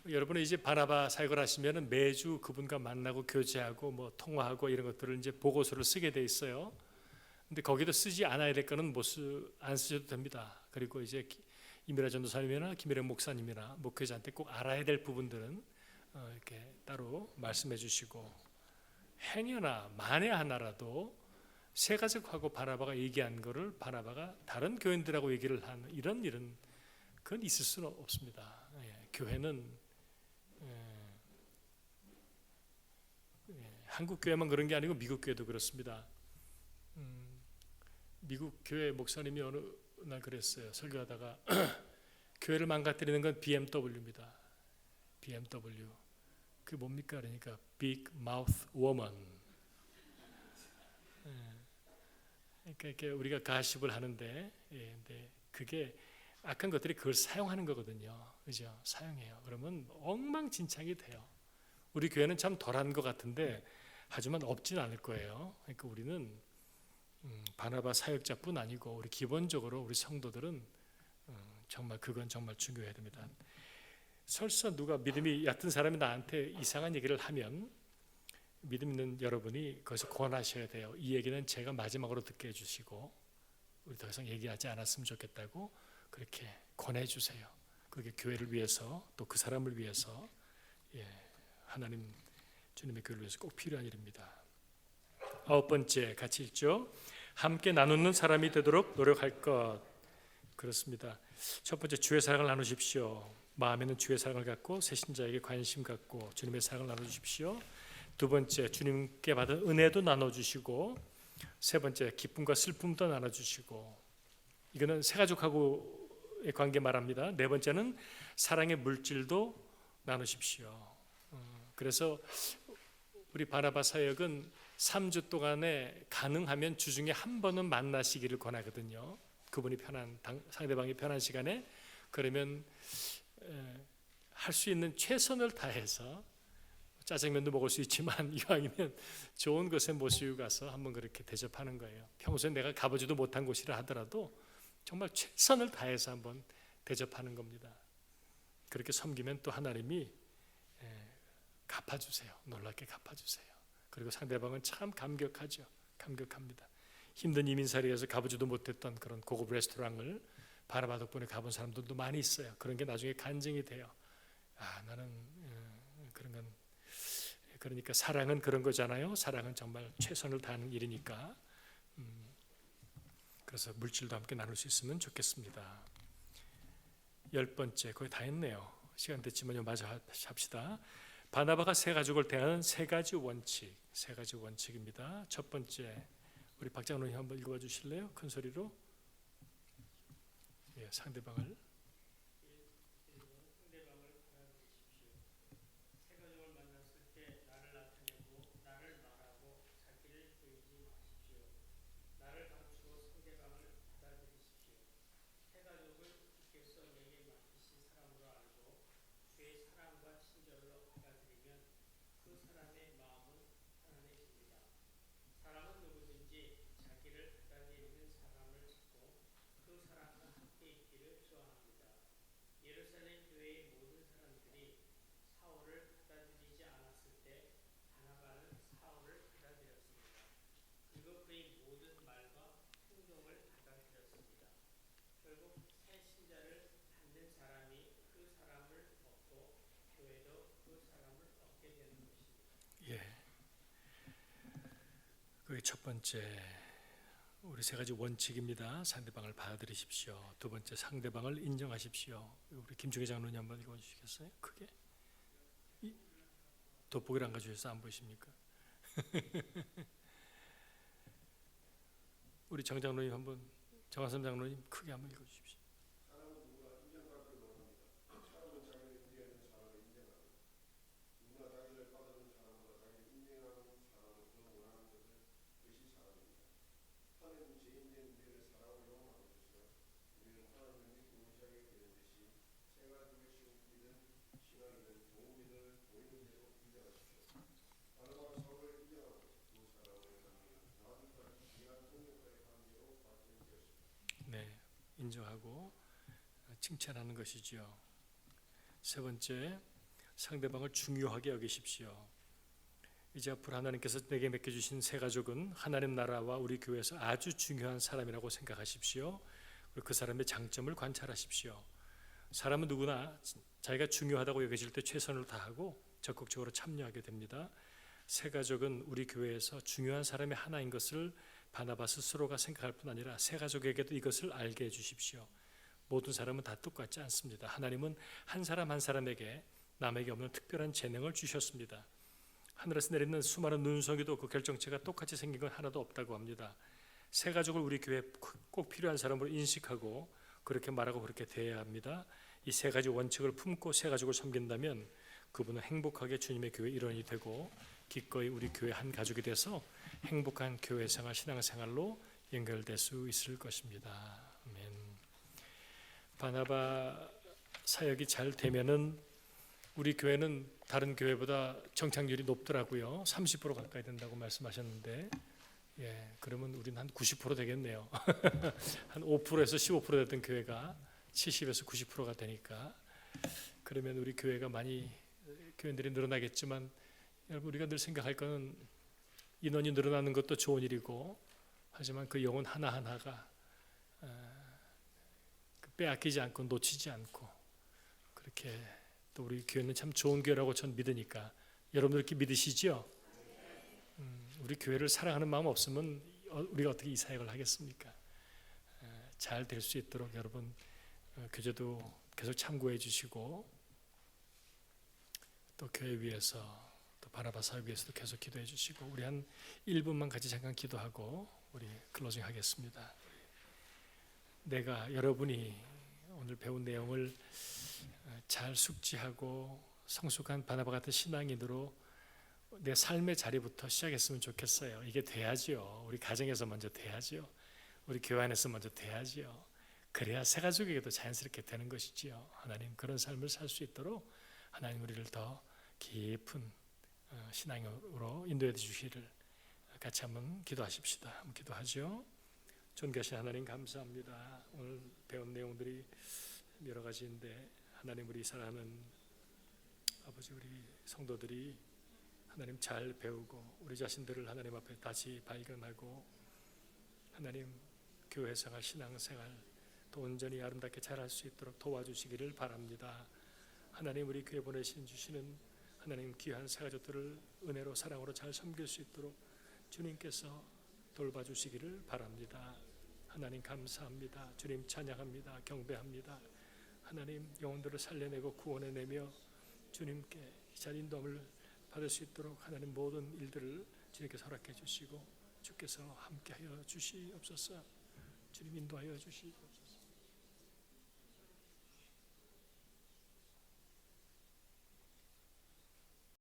여러분은 이제 바나바 사역을 하시면은 매주 그분과 만나고 교제하고 뭐 통화하고 이런 것들을 이제 보고서를 쓰게 돼 있어요. 근데 거기도 쓰지 않아야 될 거는 안 쓰셔도 됩니다. 그리고 이제 이미라 전도사님이나 김일영 목사님이나 목회자한테 꼭 알아야 될 부분들은 이렇게 따로 말씀해 주시고, 행여나 만에 하나라도 새 가족하고 바나바가 얘기한 거를 바나바가 다른 교인들하고 얘기를 하는 이런 일은 그건 있을 수는 없습니다. 예, 교회는 한국 교회만 그런 게 아니고 미국 교회도 그렇습니다. 미국 교회 목사님이 어느 날 그랬어요. 설교하다가 교회를 망가뜨리는 건 BMW입니다. BMW. 그게 뭡니까? 그러니까 Big Mouth Woman. 그러니까 이렇게 우리가 가십을 하는데, 근데 그게 악한 것들이 그걸 사용하는 거거든요. 그죠? 사용해요. 그러면 엉망진창이 돼요. 우리 교회는 참 덜한 것 같은데 하지만 없지는 않을 거예요. 그러니까 우리는 바나바 사역자뿐 아니고 우리 기본적으로 우리 성도들은 정말 그건 정말 중요해야 됩니다. 설사 누가 믿음이 얕은 사람이 나한테 이상한 얘기를 하면 믿음 있는 여러분이 거기서 권하셔야 돼요. 이 얘기는 제가 마지막으로 듣게 해주시고 우리 더 이상 얘기하지 않았으면 좋겠다고 그렇게 권해주세요. 그게 교회를 위해서 또 그 사람을 위해서, 하나님 주님의 교회를 위해서 꼭 필요한 일입니다. 9번째 같이 읽죠. 함께 나누는 사람이 되도록 노력할 것. 그렇습니다. 첫 번째, 주의 사랑을 나누십시오. 마음에는 주의 사랑을 갖고 새신자에게 관심 갖고 주님의 사랑을 나눠주십시오. 두 번째, 주님께 받은 은혜도 나눠주시고, 세 번째, 기쁨과 슬픔도 나눠주시고. 이거는 새 가족하고의 관계 말합니다. 네 번째는 사랑의 물질도 나누십시오. 그래서 우리 바나바 사역은 3주 동안에 가능하면 주중에 한 번은 만나시기를 권하거든요. 그분이 상대방이 편한 시간에. 그러면 할 수 있는 최선을 다해서 짜장면도 먹을 수 있지만 이왕이면 좋은 곳에 모시고 가서 한번 그렇게 대접하는 거예요. 평소에 내가 가보지도 못한 곳이라 하더라도 정말 최선을 다해서 한번 대접하는 겁니다. 그렇게 섬기면 또 하나님이 갚아주세요. 놀랍게 갚아주세요. 그리고 상대방은 참 감격하죠. 감격합니다. 힘든 이민살이에서 가보지도 못했던 그런 고급 레스토랑을 바나바 덕분에 가본 사람들도 많이 있어요. 그런 게 나중에 간증이 돼요. 나는 그런 건, 그러니까 사랑은 그런 거잖아요. 사랑은 정말 최선을 다하는 일이니까. 그래서 물질도 함께 나눌 수 있으면 좋겠습니다. 10번째, 거의 다 했네요. 시간 됐지만요, 마저 합시다. 바나바가 새 가족을 대하는 세 가지 원칙입니다. 첫 번째, 우리 박장로님 한번 읽어주실래요? 큰 소리로. 상대방을 결국 새 신자를 받는 사람이 그 사람을 얻고 교회도 그 사람을 얻게 되는 것입니다. 예. 그게 첫 번째 우리 세 가지 원칙입니다. 상대방을 받아들이십시오. 두 번째 상대방을 인정하십시오. 우리 김중희 장로님 한번 읽어주시겠어요? 크게. 돋보기를 안 가져오셔서 안 보이십니까? 우리 정 장로님 한번, 정하삼 장로님 크게 한번 읽어주십시오. 네, 인정하고 칭찬하는 것이지요. 세 번째, 상대방을 중요하게 여기십시오. 이제 앞으로 하나님께서 내게 맡겨주신 새 가족은 하나님 나라와 우리 교회에서 아주 중요한 사람이라고 생각하십시오. 그리고 그 사람의 장점을 관찰하십시오. 사람은 누구나 자기가 중요하다고 여겨질 때 최선을 다하고 적극적으로 참여하게 됩니다. 새 가족은 우리 교회에서 중요한 사람의 하나인 것을 바나바 스스로가 생각할 뿐 아니라 새 가족에게도 이것을 알게 해주십시오. 모든 사람은 다 똑같지 않습니다. 하나님은 한 사람 한 사람에게 남에게 없는 특별한 재능을 주셨습니다. 하늘에서 내리는 수많은 눈송이도 그 결정체가 똑같이 생긴 건 하나도 없다고 합니다. 새 가족을 우리 교회에 꼭 필요한 사람으로 인식하고 그렇게 말하고 그렇게 대해야 합니다. 이 세 가지 원칙을 품고 새 가족을 섬긴다면 그분은 행복하게 주님의 교회 일원이 되고 기꺼이 우리 교회 한 가족이 돼서 행복한 교회 생활, 신앙생활로 연결될 수 있을 것입니다. 아멘. 바나바 사역이 잘 되면은 우리 교회는 다른 교회보다 정착률이 높더라고요. 30% 가까이 된다고 말씀하셨는데, 예, 그러면 우리는 한 90% 되겠네요. 한 5%에서 15% 됐던 교회가 70에서 90%가 되니까, 그러면 우리 교회가 많이 교인들이 늘어나겠지만, 여러분 우리가 늘 생각할 거는 인원이 늘어나는 것도 좋은 일이고, 하지만 그 영혼 하나 하나가 빼앗기지 않고 놓치지 않고 그렇게. 또 우리 교회는 참 좋은 교회라고 전 믿으니까 여러분들 이렇게 믿으시죠? 우리 교회를 사랑하는 마음 없으면 우리가 어떻게 이 사역을 하겠습니까? 잘 될 수 있도록 여러분 교제도 계속 참고해 주시고 또 교회 위해서 또 바나바 사역 위해서도 계속 기도해 주시고 우리 한 1분만 같이 잠깐 기도하고 우리 클로징 하겠습니다. 내가 여러분이 오늘 배운 내용을 잘 숙지하고 성숙한 바나바 같은 신앙인으로 내 삶의 자리부터 시작했으면 좋겠어요. 이게 돼야지요. 우리 가정에서 먼저 돼야지요. 우리 교회 안에서 먼저 돼야지요. 그래야 새 가족에게도 자연스럽게 되는 것이지요. 하나님 그런 삶을 살 수 있도록 하나님 우리를 더 깊은 신앙으로 인도해 주시기를 같이 한번 기도하십시다. 한번 기도하죠. 존귀하신 하나님 감사합니다. 오늘 배운 내용들이 여러 가지인데 하나님 우리 사랑하는 아버지 우리 성도들이 하나님 잘 배우고 우리 자신들을 하나님 앞에 다시 발견하고 하나님 교회 생활 신앙생활 또 온전히 아름답게 잘할 수 있도록 도와주시기를 바랍니다. 하나님 우리 교회 보내신 주시는 하나님 귀한 새 가족들을 은혜로 사랑으로 잘 섬길 수 있도록 주님께서 돌봐주시기를 바랍니다. 하나님 감사합니다. 주님 찬양합니다. 경배합니다. 하나님 영혼들을 살려내고 구원해내며 주님께 잘 인도함을 받을 수 있도록 하나님 모든 일들을 주님께서 허락해 주시고 주께서 함께하여 주시옵소서. 주님 인도하여 주시고